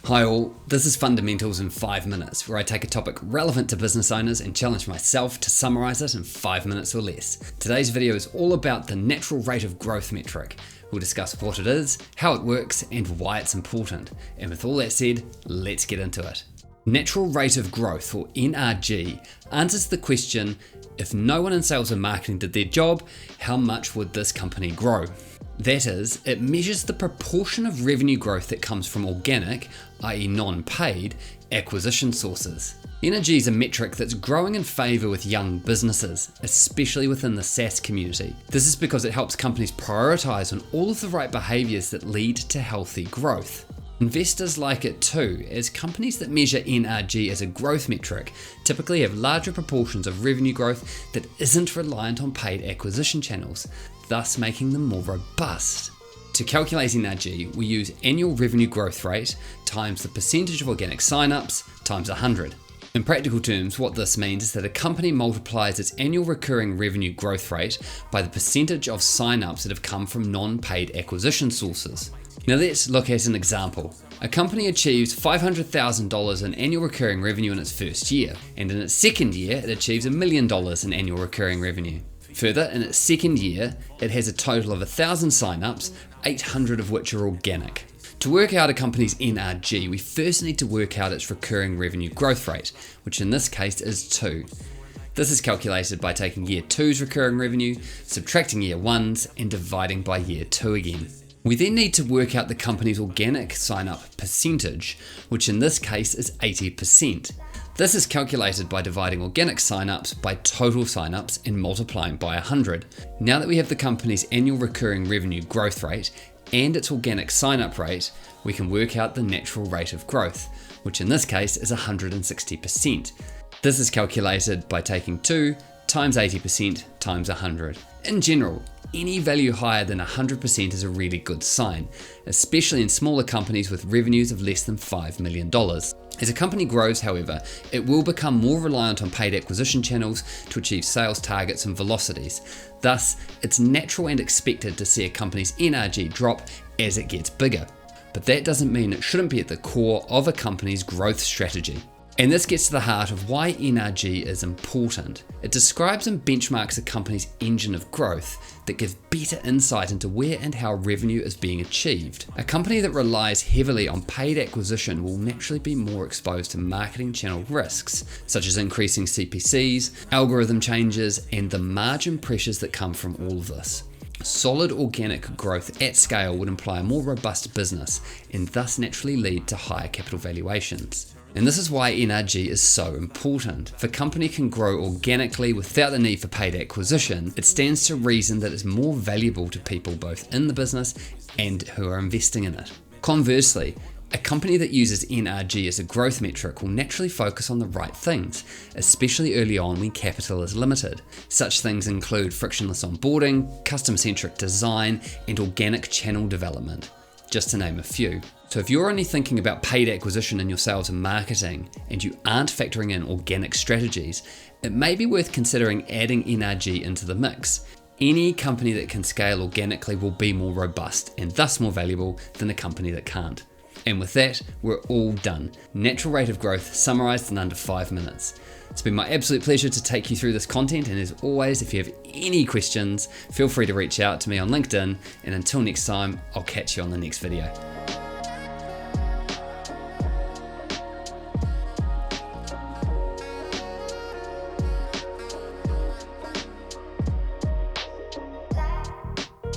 Hi all, this is Fundamentals in 5 minutes, where I take a topic relevant to business owners and challenge myself to summarise it in 5 minutes or less. Today's video is all about the natural rate of growth metric. We'll discuss what it is, how it works, and why it's important. And with all that said, let's get into it. Natural rate of growth, or NRG, answers the question, if no one in sales and marketing did their job, how much would this company grow? That is, it measures the proportion of revenue growth that comes from organic, i.e. non-paid, acquisition sources. NRG is a metric that's growing in favour with young businesses, especially within the SaaS community. This is because it helps companies prioritise on all of the right behaviours that lead to healthy growth. Investors like it too, as companies that measure NRG as a growth metric typically have larger proportions of revenue growth that isn't reliant on paid acquisition channels, thus making them more robust. To calculate NRG, we use annual revenue growth rate times the percentage of organic sign-ups times 100. In practical terms, what this means is that a company multiplies its annual recurring revenue growth rate by the percentage of sign-ups that have come from non-paid acquisition sources. Now let's look at an example. A company achieves $500,000 in annual recurring revenue in its first year, and in its second year it achieves $1 million in annual recurring revenue. Further, in its second year, it has a total of 1,000 sign-ups, 800 of which are organic. To work out a company's NRG, we first need to work out its recurring revenue growth rate, which in this case is 2. This is calculated by taking year 2's recurring revenue, subtracting year 1's, and dividing by year 2 again. We then need to work out the company's organic sign-up percentage, which in this case is 80%. This is calculated by dividing organic sign-ups by total sign-ups and multiplying by 100. Now that we have the company's annual recurring revenue growth rate and its organic sign-up rate, we can work out the natural rate of growth, which in this case is 160%. This is calculated by taking 2 times 80% times 100. In general, any value higher than 100% is a really good sign, especially in smaller companies with revenues of less than $5 million. As a company grows, however, it will become more reliant on paid acquisition channels to achieve sales targets and velocities. Thus, it's natural and expected to see a company's NRG drop as it gets bigger. But that doesn't mean it shouldn't be at the core of a company's growth strategy. And this gets to the heart of why NRG is important. It describes and benchmarks a company's engine of growth that gives better insight into where and how revenue is being achieved. A company that relies heavily on paid acquisition will naturally be more exposed to marketing channel risks, such as increasing CPCs, algorithm changes, and the margin pressures that come from all of this. Solid organic growth at scale would imply a more robust business and thus naturally lead to higher capital valuations. And this is why NRG is so important. If a company can grow organically without the need for paid acquisition, it stands to reason that it's more valuable to people both in the business and who are investing in it. Conversely, a company that uses NRG as a growth metric will naturally focus on the right things, especially early on when capital is limited. Such things include frictionless onboarding, customer-centric design, and organic channel development, just to name a few. So if you're only thinking about paid acquisition in your sales and marketing, and you aren't factoring in organic strategies, it may be worth considering adding NRG into the mix. Any company that can scale organically will be more robust and thus more valuable than a company that can't. And with that, we're all done. Natural rate of growth summarised in under 5 minutes. It's been my absolute pleasure to take you through this content, and as always, if you have any questions, feel free to reach out to me on LinkedIn, and until next time, I'll catch you on the next video.